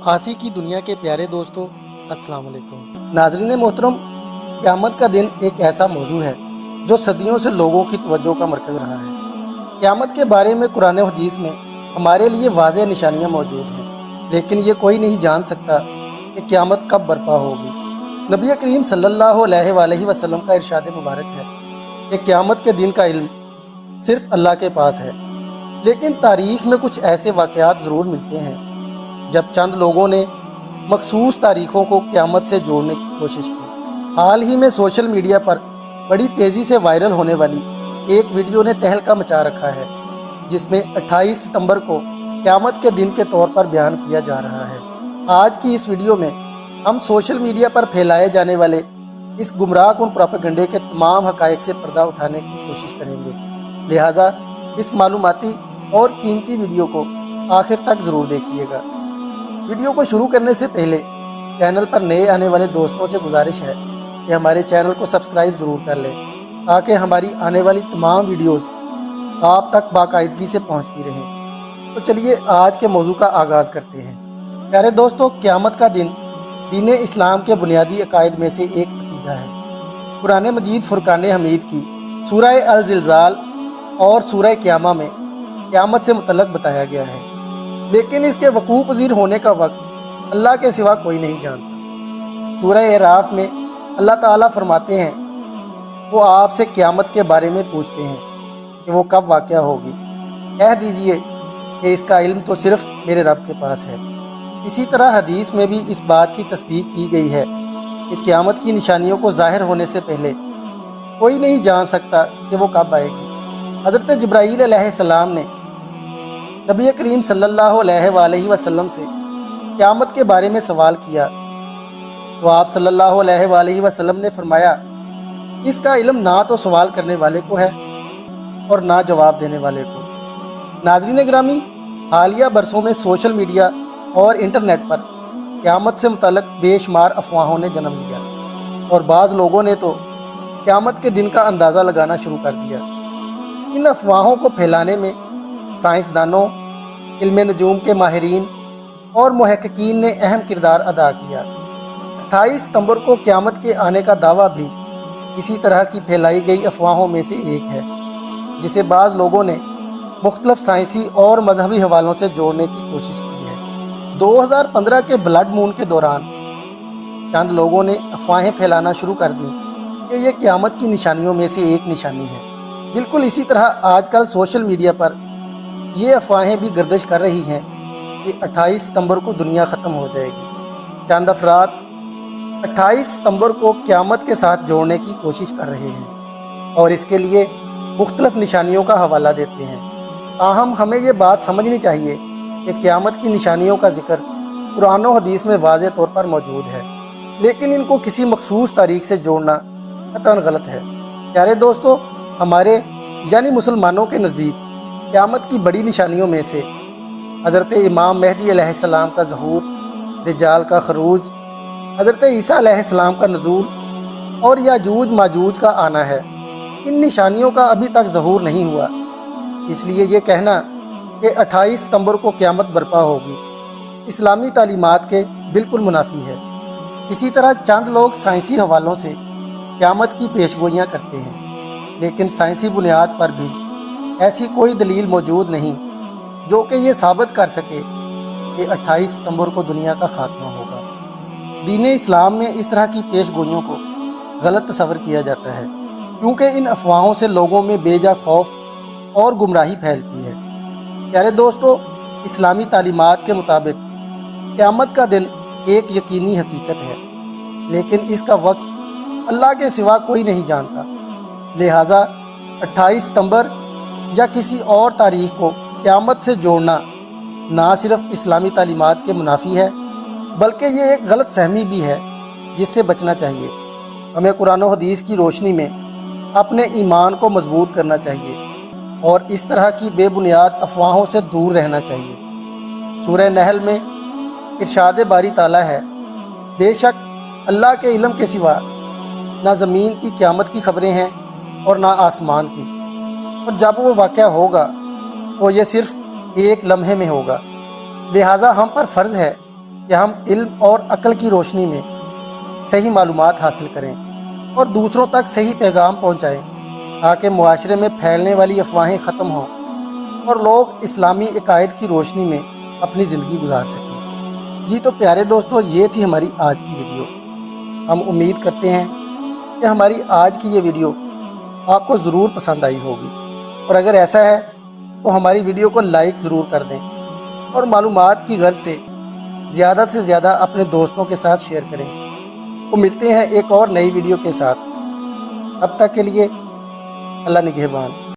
آسی کی دنیا کے پیارے دوستوں، السلام علیکم۔ ناظرین محترم، قیامت کا دن ایک ایسا موضوع ہے جو صدیوں سے لوگوں کی توجہ کا مرکز رہا ہے۔ قیامت کے بارے میں قرآن و حدیث میں ہمارے لیے واضح نشانیاں موجود ہیں، لیکن یہ کوئی نہیں جان سکتا کہ قیامت کب برپا ہوگی۔ نبی کریم صلی اللہ علیہ وآلہ وسلم کا ارشاد مبارک ہے کہ قیامت کے دن کا علم صرف اللہ کے پاس ہے، لیکن تاریخ میں کچھ ایسے واقعات ضرور ملتے ہیں جب چند لوگوں نے مخصوص تاریخوں کو قیامت سے جوڑنے کی کوشش کی۔ حال ہی میں سوشل میڈیا پر بڑی تیزی سے وائرل ہونے والی ایک ویڈیو نے تہلکہ مچا رکھا ہے، جس میں 28 ستمبر کو قیامت کے دن کے طور پر بیان کیا جا رہا ہے۔ آج کی اس ویڈیو میں ہم سوشل میڈیا پر پھیلائے جانے والے اس گمراہ کن پروپیگنڈے کے تمام حقائق سے پردہ اٹھانے کی کوشش کریں گے، لہٰذا اس معلوماتی اور قیمتی ویڈیو کو آخر تک ضرور دیکھیے گا۔ ویڈیو کو شروع کرنے سے پہلے چینل پر نئے آنے والے دوستوں سے گزارش ہے کہ ہمارے چینل کو سبسکرائب ضرور کر لیں تاکہ ہماری آنے والی تمام ویڈیوز آپ تک باقاعدگی سے پہنچتی رہیں۔ تو چلیے آج کے موضوع کا آغاز کرتے ہیں۔ پیارے دوستوں، قیامت کا دن دین اسلام کے بنیادی عقائد میں سے ایک عقیدہ ہے۔ قرآن مجید فرقان حمید کی سورہ الزلزال اور سورہ قیامہ میں قیامت سے متعلق بتایا گیا ہے، لیکن اس کے وقوع پذیر ہونے کا وقت اللہ کے سوا کوئی نہیں جانتا۔ سورہ اعراف میں اللہ تعالیٰ فرماتے ہیں، وہ آپ سے قیامت کے بارے میں پوچھتے ہیں کہ وہ کب واقع ہوگی، کہہ دیجئے کہ اس کا علم تو صرف میرے رب کے پاس ہے۔ اسی طرح حدیث میں بھی اس بات کی تصدیق کی گئی ہے کہ قیامت کی نشانیوں کو ظاہر ہونے سے پہلے کوئی نہیں جان سکتا کہ وہ کب آئے گی۔ حضرت جبرائیل علیہ السلام نے نبی کریم صلی اللہ علیہ وآلہ وسلم سے قیامت کے بارے میں سوال کیا تو آپ صلی اللہ علیہ وآلہ وسلم نے فرمایا، اس کا علم نہ تو سوال کرنے والے کو ہے اور نہ جواب دینے والے کو۔ ناظرین گرامی، حالیہ برسوں میں سوشل میڈیا اور انٹرنیٹ پر قیامت سے متعلق بے شمار افواہوں نے جنم لیا، اور بعض لوگوں نے تو قیامت کے دن کا اندازہ لگانا شروع کر دیا۔ ان افواہوں کو پھیلانے میں سائنسدانوں، علم نجوم کے ماہرین اور محققین نے اہم کردار ادا کیا۔ 28 ستمبر کو قیامت کے آنے کا دعویٰ بھی اسی طرح کی پھیلائی گئی افواہوں میں سے ایک ہے، جسے بعض لوگوں نے مختلف سائنسی اور مذہبی حوالوں سے جوڑنے کی کوشش کی ہے۔ 2015 کے بلڈ مون کے دوران چند لوگوں نے افواہیں پھیلانا شروع کر دیں کہ یہ قیامت کی نشانیوں میں سے ایک نشانی ہے۔ بالکل اسی طرح آج کل سوشل میڈیا پر یہ افواہیں بھی گردش کر رہی ہیں کہ 28 ستمبر کو دنیا ختم ہو جائے گی۔ چند افراد 28 ستمبر کو قیامت کے ساتھ جوڑنے کی کوشش کر رہے ہیں اور اس کے لیے مختلف نشانیوں کا حوالہ دیتے ہیں۔ تاہم ہمیں یہ بات سمجھنی چاہیے کہ قیامت کی نشانیوں کا ذکر قرآن و حدیث میں واضح طور پر موجود ہے، لیکن ان کو کسی مخصوص تاریخ سے جوڑنا قطعاً غلط ہے۔ پیارے دوستو، ہمارے یعنی مسلمانوں کے نزدیک قیامت کی بڑی نشانیوں میں سے حضرت امام مہدی علیہ السلام کا ظہور، دجال کا خروج، حضرت عیسیٰ علیہ السلام کا نزول اور یاجوج ماجوج کا آنا ہے۔ ان نشانیوں کا ابھی تک ظہور نہیں ہوا، اس لیے یہ کہنا کہ 28 ستمبر کو قیامت برپا ہوگی اسلامی تعلیمات کے بالکل منافی ہے۔ اسی طرح چند لوگ سائنسی حوالوں سے قیامت کی پیشگوئیاں کرتے ہیں، لیکن سائنسی بنیاد پر بھی ایسی کوئی دلیل موجود نہیں جو کہ یہ ثابت کر سکے کہ 28 ستمبر کو دنیا کا خاتمہ ہوگا۔ دین اسلام میں اس طرح کی پیش گوئیوں کو غلط تصور کیا جاتا ہے، کیونکہ ان افواہوں سے لوگوں میں بے جا خوف اور گمراہی پھیلتی ہے۔ پیارے دوستو، اسلامی تعلیمات کے مطابق قیامت کا دن ایک یقینی حقیقت ہے، لیکن اس کا وقت اللہ کے سوا کوئی نہیں جانتا، لہٰذا 28 ستمبر یا کسی اور تاریخ کو قیامت سے جوڑنا نہ صرف اسلامی تعلیمات کے منافی ہے، بلکہ یہ ایک غلط فہمی بھی ہے جس سے بچنا چاہیے۔ ہمیں قرآن و حدیث کی روشنی میں اپنے ایمان کو مضبوط کرنا چاہیے اور اس طرح کی بے بنیاد افواہوں سے دور رہنا چاہیے۔ سورہ نحل میں ارشاد باری تعالیٰ ہے، بے شک اللہ کے علم کے سوا نہ زمین کی قیامت کی خبریں ہیں اور نہ آسمان کی، اور جب وہ واقعہ ہوگا تو یہ صرف ایک لمحے میں ہوگا، لہٰذا ہم پر فرض ہے کہ ہم علم اور عقل کی روشنی میں صحیح معلومات حاصل کریں اور دوسروں تک صحیح پیغام پہنچائیں تاکہ معاشرے میں پھیلنے والی افواہیں ختم ہوں اور لوگ اسلامی عقائد کی روشنی میں اپنی زندگی گزار سکیں۔ جی تو پیارے دوستو، یہ تھی ہماری آج کی ویڈیو۔ ہم امید کرتے ہیں کہ ہماری آج کی یہ ویڈیو آپ کو ضرور پسند آئی ہوگی، اور اگر ایسا ہے تو ہماری ویڈیو کو لائک ضرور کر دیں اور معلومات کی غرض سے زیادہ اپنے دوستوں کے ساتھ شیئر کریں۔ وہ ملتے ہیں ایک اور نئی ویڈیو کے ساتھ، اب تک کے لیے اللہ نگہبان۔